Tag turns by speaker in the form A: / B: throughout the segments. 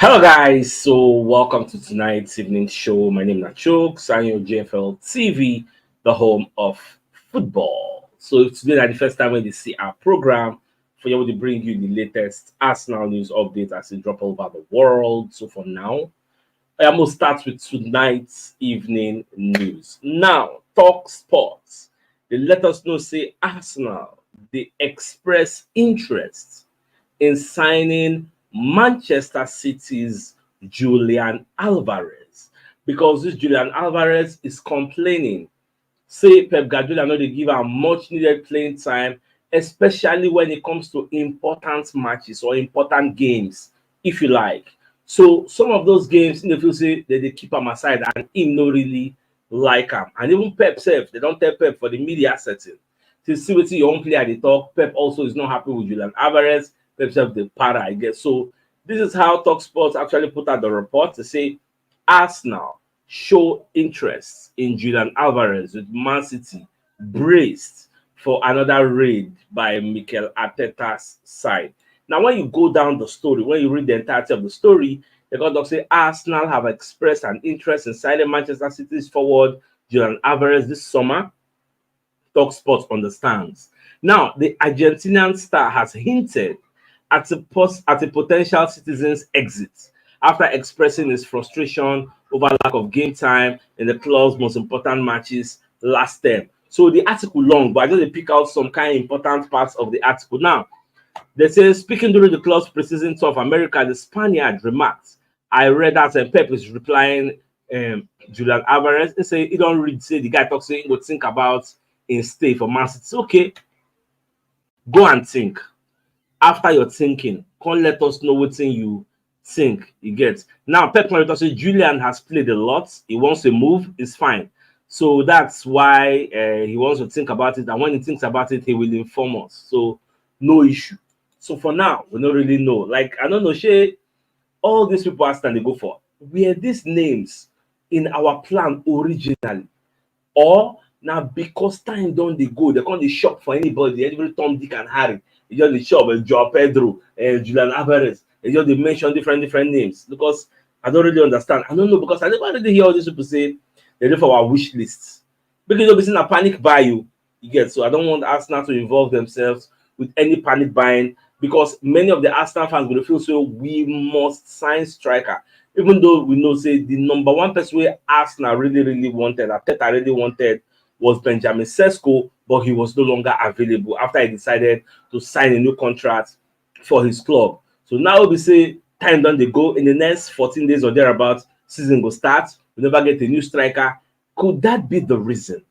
A: Hello guys, so welcome to tonight's evening show. My name is CHUKS. I'm your JFL TV, the home of football. So if today is the first time when you see our program, for you to bring you the latest Arsenal news updates as it drop over the world. So for now, I am going to start with tonight's evening news. Now, Talk Sports. They let us know, say Arsenal, they express interest in signing Manchester City's Julian Alvarez, because this Julian Alvarez is complaining. Say Pep Guardiola know they give am much needed playing time, especially when it comes to important matches or important games, if you like. So some of those games in the field say that they keep him aside and him no really like him. And even Pep self, they don't tell Pep for the media setting. To see what your own player they talk. Pep also is not happy with Julian Alvarez. Pep self the para, I guess. So this is how Talk Sports actually put out the report to say Arsenal show interest in Julian Alvarez with Man City braced for another raid by Mikel Arteta's side. Now, when you go down the story, when you read the entirety of the story, they got to say Arsenal have expressed an interest in signing Manchester City's forward Julian Alvarez this summer. Talk Sports understands. Now, the Argentinian star has hinted at a potential citizen's exit after expressing his frustration over lack of game time in the club's most important matches last term. So the article long, but I just pick out some kind of important parts of the article. Now, they say, speaking during the club's preseason tour of America, the Spaniard remarked, I read that Pep is replying Julian Alvarez. They say, he don't read, say the guy talks, say he would think about in stay for Man City. It's okay, go and think. After your thinking, come let us know what thing you think you get. Now, Pep Guardiola says Julian has played a lot. He wants to move. It's fine. So that's why he wants to think about it. And when he thinks about it, he will inform us. So no issue. So for now, we don't really know. Like, I don't know, Shay, all these people ask and they go for. Were these names in our plan originally? Or now because time don't they go, they can't they shop for anybody, every Tom, Dick, and Harry. They just the shop Joao Pedro, Julian Alvarez. They just they mention different names because I don't really understand. I don't know because I never really hear all these people say they're there for our wish lists. Because they'll be seeing a panic buy you get. So I don't want Arsenal to involve themselves with any panic buying because many of the Arsenal fans will feel so we must sign striker. Even though we know say the number one person where Arsenal really wanted, Arteta really wanted was Benjamin Sesko, but he was no longer available after he decided to sign a new contract for his club. So now we say time done they go in the next 14 days or thereabouts, season will start. We never get a new striker. Could that be the reason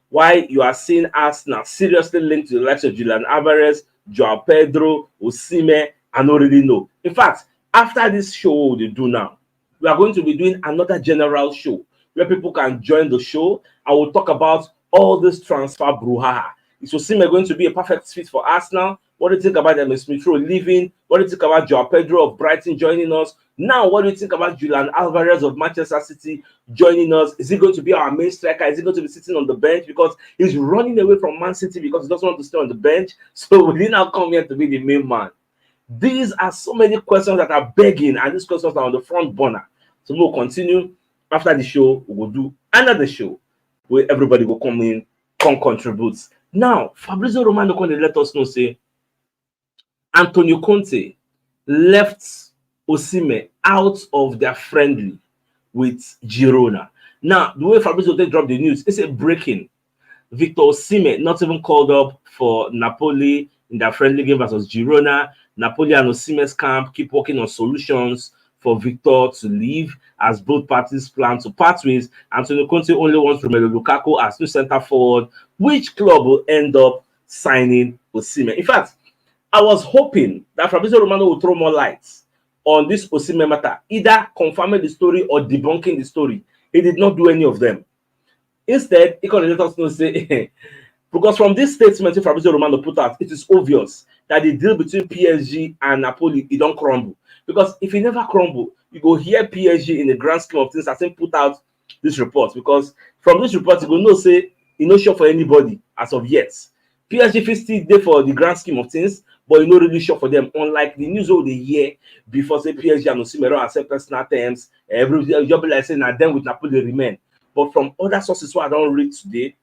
A: why you are seeing Arsenal seriously linked to the likes of Julian Alvarez, Joao Pedro, Osimhen? I don't really know. In fact, after this show they do now, we are going to be doing another general show where people can join the show. I will talk about all this transfer brouhaha. Is Osimhen going to be a perfect fit for Arsenal? What do you think about Emile Smith-Rowe leaving? What do you think about Joao Pedro of Brighton joining us? Now, what do you think about Julian Alvarez of Manchester City joining us? Is he going to be our main striker? Is he going to be sitting on the bench because he's running away from Man City because he doesn't want to stay on the bench? So will he now come here to be the main man? These are so many questions that are begging, and these questions are on the front burner. So we'll continue. After the show, we will do another show where everybody will come in, come contribute. Now, Fabrizio Romano can let us know, say, Antonio Conte left Osimhen out of their friendly with Girona. Now, the way Fabrizio dropped the news, it's a breaking. Victor Osimhen not even called up for Napoli in their friendly game versus Girona. Napoli and Osimhen's camp keep working on solutions for Victor to leave as both parties plan to part ways. Antonio Conte only wants Romelu Lukaku as new centre forward. Which club will end up signing Osimhen? In fact, I was hoping that Fabrizio Romano would throw more lights on this Osimhen matter, either confirming the story or debunking the story. He did not do any of them. Instead, he can let us know, say, because from this statement Fabrizio Romano put out, it is obvious that the deal between PSG and Napoli, it don't crumble. Because if it never crumble, you go hear PSG in the grand scheme of things, I think put out this report. Because from this report, you go know, say, you're not sure for anybody as of yet. PSG still there for the grand scheme of things, but you know really sure for them. Unlike the news of the year before, say PSG and Osimhen accept personal terms, every job like saying that them with Napoli remain. But from other sources what I don't read today,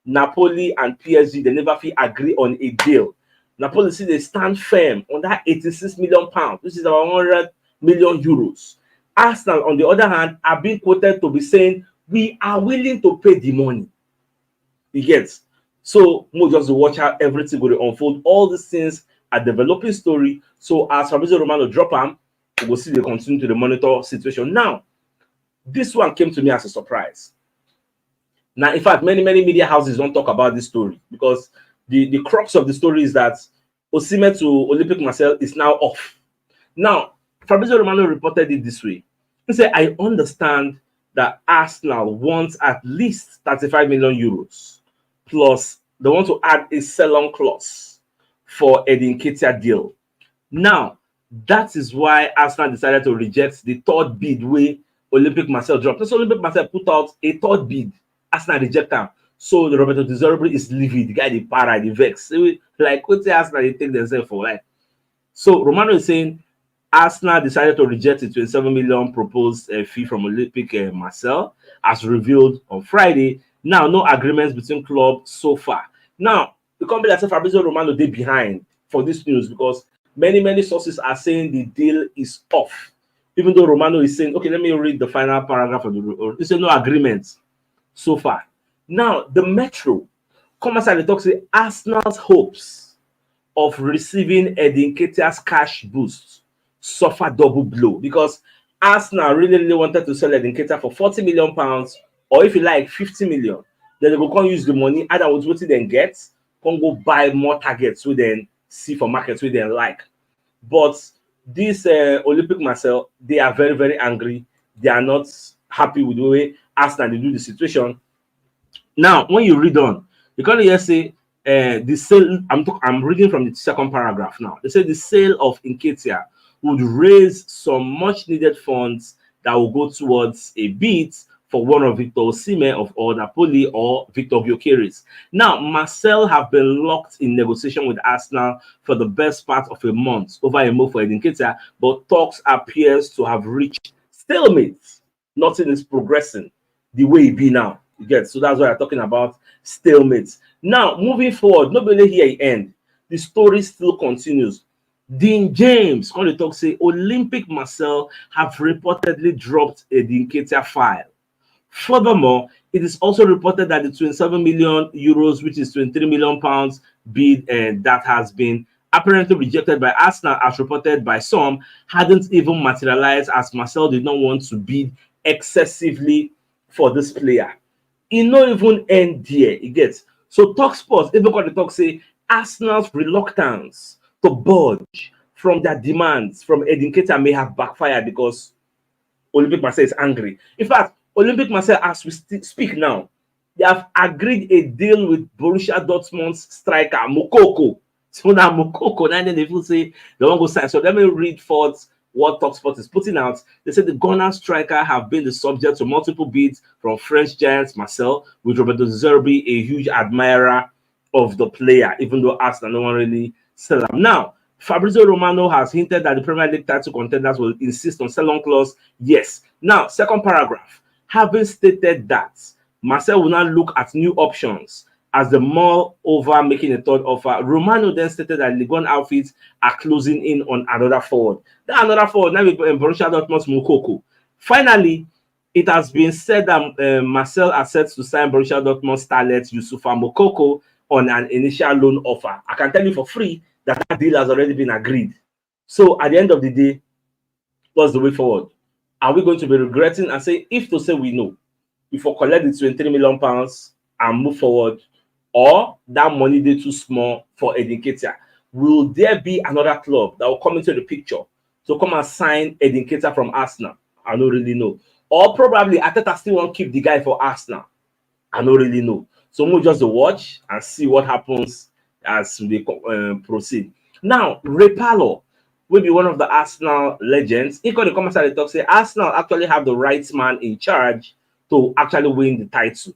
A: Napoli and PSG they never feel agree on a deal. Napoli see they stand firm on that 86 million pounds, which is about 100 million euros. Arsenal, on the other hand, are being quoted to be saying we are willing to pay the money. You get. So we'll just watch how everything will unfold. All these things are developing story. So as Fabrizio Romano drop him, we'll see they continue to the monitor situation. Now, this one came to me as a surprise. Now, in fact, many media houses don't talk about this story because the crux of the story is that Osimhen to Olympic Marseille is now off. Now, Fabrizio Romano reported it this way. He said, I understand that Arsenal wants at least 35 million euros plus they want to add a sell-on clause for Eddie Nketiah deal. Now, that is why Arsenal decided to reject the third bid where Olympic Marseille dropped. So Olympic Marseille put out a third bid. Arsenal reject them. So the Roberto De Zerbi is livid. The guy, the para, the vex. Like, what's the Arsenal they take themselves for? Like, so Romano is saying Arsenal decided to reject the 27 million proposed fee from Olympic Marseille, as revealed on Friday. Now, no agreements between clubs so far. Now, the company that said Fabrizio Romano they behind for this news because many sources are saying the deal is off. Even though Romano is saying, okay, let me read the final paragraph of the. He said no agreements so far. Now, the Metro come outside the talk say Arsenal's hopes of receiving Eddie Nketiah's cash boost suffer double blow because Arsenal really wanted to sell Eddie Nketiah for 40 million pounds, or if you like 50 million. Then they go come use the money either with what they get, come go buy more targets we then see for markets we then like. But this Olympic Marseille, they are very angry. They are not happy with the way Arsenal they do the situation. Now, when you read on, you can hear say the sale. I'm reading from the second paragraph now. They say the sale of Nketiah would raise some much needed funds that will go towards a bid for one of Victor Osimhen of Napoli or Victor Gyökeres. Now, Marseille have been locked in negotiation with Arsenal for the best part of a month over a move for Eddie Nketiah, but talks appears to have reached stalemate. Nothing is progressing the way it be now. You get, so that's why I'm talking about stalemate. Now, moving forward, nobody here end. The story still continues. Dean James, when they talk, say Olympic Marseille have reportedly dropped a Nketiah file. Furthermore, it is also reported that the 27 million euros, which is 23 million pounds bid that has been apparently rejected by Arsenal, as reported by some, hadn't even materialized as Marseille did not want to bid excessively for this player. It not even end there. It gets so TalkSport, even when they talk say Arsenal's reluctance to budge from their demands from Eddie Nketiah may have backfired because Olympic Marseille is angry. In fact, Olympic Marseille, as we speak now, they have agreed a deal with Borussia Dortmund's striker Moukoko. So now Moukoko, and then they will say they won't go sign. So let me read forth what TalkSport is putting out. They said the Ghana striker have been the subject to multiple bids from French giants Marseille, with Roberto De Zerbi a huge admirer of the player, even though Arsenal no one really sell him. Now, Fabrizio Romano has hinted that the Premier League title contenders will insist on sell-on clause. Yes. Now, second paragraph. Having stated that Marseille will now look at new options as the mull over making a third offer, Romano then stated that Ligue 1 outfits are closing in on another forward. Then another forward, now with Borussia Dortmund's Moukoko. Finally, it has been said that Marseille are set to sign Borussia Dortmund starlet Youssoufa Moukoko on an initial loan offer. I can tell you for free that deal has already been agreed. So at the end of the day, what's the way forward? Are we going to be regretting and say, if to say we know, if we collect the 23 million pounds and move forward, or that money they too small for Eddie Nketiah? Will there be another club that will come into the picture to come and sign Eddie Nketiah from Arsenal? I don't really know. Or probably Arteta still won't keep the guy for Arsenal. I don't really know. So we'll just watch and see what happens as we proceed. Now, Repalo will be one of the Arsenal legends. He got the comments at the talk say Arsenal actually have the right man in charge to actually win the title.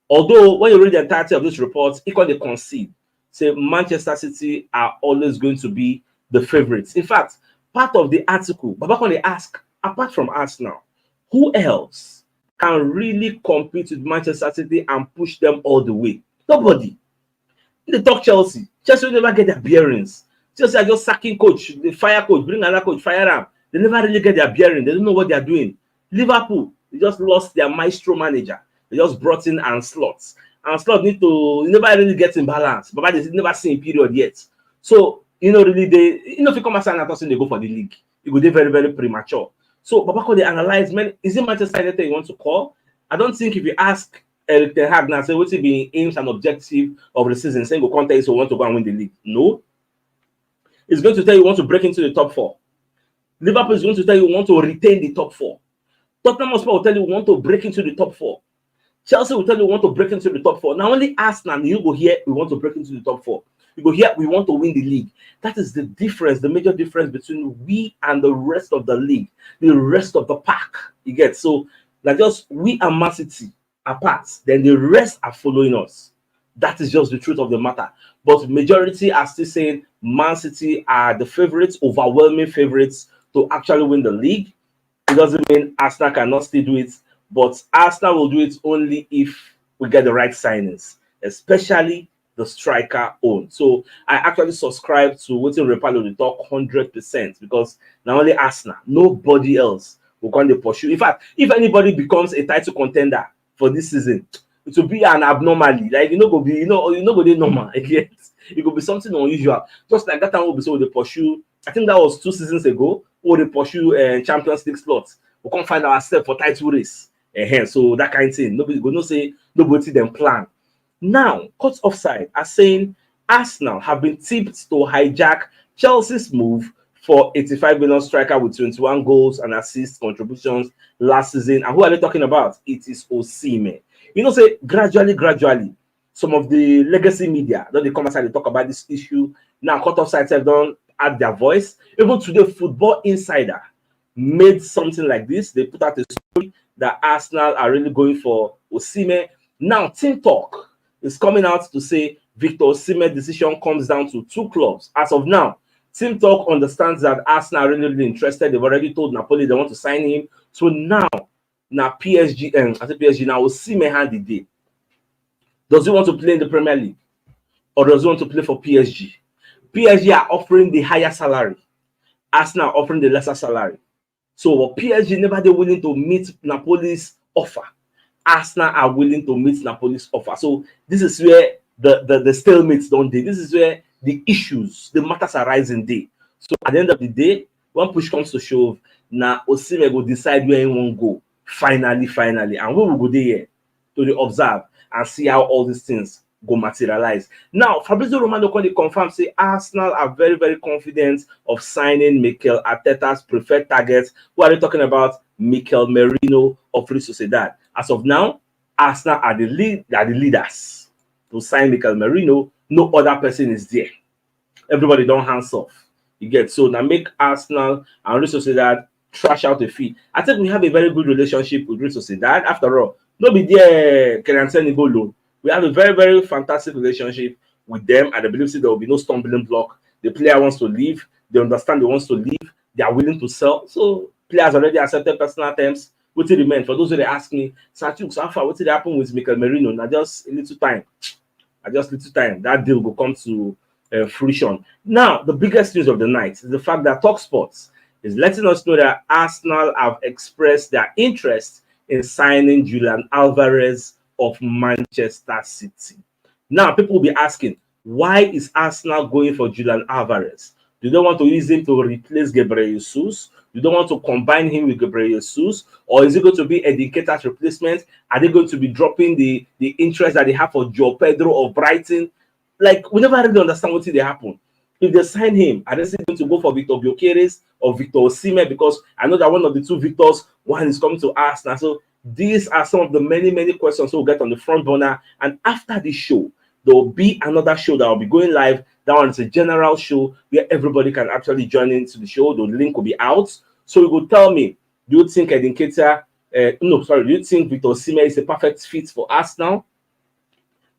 A: Although when you read the entirety of this report, he got the concede. say Manchester City are always going to be the favorites. In fact, part of the article, Babakon they ask, apart from Arsenal, who else can really compete with Manchester City and push them all the way? Nobody. They talk Chelsea. Chelsea will never get their bearings. Chelsea are just sacking coach, they fire coach, bring another coach, fire him. They never really get their bearing. They don't know what they are doing. Liverpool, they just lost their maestro manager. They just brought in Anslot. Anslot need to never really get in balance. But they never seen a period yet. So really if you come outside and they go for the league, it would be very, very premature. So Babako, they analyze, man, is it Manchester United you want to call? I don't think if you ask Eric Ten Hag now, say what's it being aims and objective of the season, saying go contest so want to go and win the league. No. It's going to tell you want to break into the top 4. Liverpool is going to tell you want to retain the top 4. Tottenham Hotspur will tell you want to break into the top 4. Chelsea will tell you want to break into the top 4. Now only Arsenal, you go here, we want to break into the top 4. You go here, we want to win the league. That is the difference, the major difference between we and the rest of the league, the rest of the pack. You get so like just we and Man City apart, then the rest are following us. That is just the truth of the matter. But majority are still saying Man City are the favorites, overwhelming favorites to actually win the league. It doesn't mean Arsenal cannot still do it, but Arsenal will do it only if we get the right signings, especially the striker own. So I actually subscribe to what Repalo they talk 100% because not only Arsenal, nobody else will come to pursue. In fact, if anybody becomes a title contender for this season, it will be an abnormality. Like go be go be normal. It could be something unusual. Just like that time we saw they pursue. I think that was 2 seasons ago. Or they pursue Champions League slots. We can't find ourselves for title race. So that kind of thing. Nobody go no say nobody them plan. Now, Court Offside are saying Arsenal have been tipped to hijack Chelsea's move for 85 million striker with 21 goals and assist contributions last season. And who are they talking about? It is Osimhen. Say gradually, some of the legacy media, don't they come aside and talk about this issue. Now, Court Offside have don't add their voice. Even today, Football Insider made something like this. They put out a story that Arsenal are really going for Osimhen. Now, Team Talk is coming out to say Victor Osimhen's decision comes down to 2 clubs. As of now, Team Talk understands that Arsenal are really, really interested. They've already told Napoli they want to sign him. So now PSG, now Osimhen had the day. Does he want to play in the Premier League? Or does he want to play for PSG? PSG are offering the higher salary. Arsenal offering the lesser salary. So PSG never they willing to meet Napoli's offer. Arsenal are willing to meet Napoli's offer. So this is where the stalemates don't do. This is where the issues, the matters are rising day. So at the end of the day, when push comes to shove, now Osimhen will decide where he won't go. Finally. And we will go there to observe and see how all these things go materialize. Now, Fabrizio Romano confirmed say Arsenal are very, very confident of signing Mikel Arteta's preferred targets. Who are they talking about? Mikel Merino of Real Sociedad. As of now, Arsenal are the leaders to sign Mikel Merino. No other person is there. Everybody don't hands off. You get so now make Arsenal and Real Sociedad trash out the fee. I think we have a very good relationship with Real Sociedad. After all, nobody there can send go loan. We have a very, very fantastic relationship with them, and I believe there will be no stumbling block. The player wants to leave. They understand he wants to leave. They are willing to sell. So players already accepted personal terms. What did it mean? For those who they ask me, CHUKS, how far? What did happen with Mikel Merino? Now just a little time. That deal will come to fruition. Now, the biggest news of the night is the fact that TalkSport is letting us know that Arsenal have expressed their interest in signing Julian Alvarez of Manchester City. Now, people will be asking, why is Arsenal going for Julian Alvarez? Do they want to use him to replace Gabriel Jesus? Do they want to combine him with Gabriel Jesus? Or is it going to be a Nketiah's replacement? Are they going to be dropping the interest that they have for Joe Pedro of Brighton? Like, we never really understand what will happen. If they sign him, are they still going to go for Victor Gyökeres or Victor Osimhen? Because I know that one of the 2 Victors, one is coming to Arsenal. So these are some of the many, many questions we'll get on the front burner. And after this show, there will be another show that will be going live. That one is a general show where everybody can actually join into the show. The link will be out. So you will tell me, do you think Nketiah, do you think Victor Osimhen is a perfect fit for Arsenal?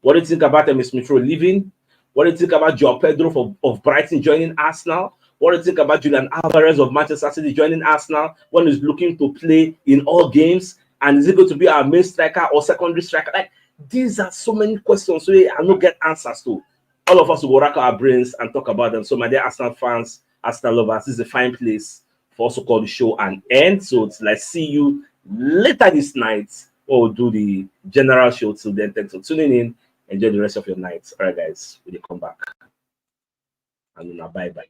A: What do you think about Ms. Mitro leaving? What do you think about Joao Pedro of Brighton joining Arsenal? What do you think about Julian Alvarez of Manchester City joining Arsenal when he's looking to play in all games? And is he going to be our main striker or secondary striker? Like, these are so many questions so I don't get answers to. All of us will rack our brains and talk about them. So, my dear Arsenal fans, Arsenal lovers, this is a fine place for us to call the show and end. So, it's like, see you later this night, or we'll do the general show. Till then, thanks for tuning in. Enjoy the rest of your night. All right, guys, when you come back. And bye bye.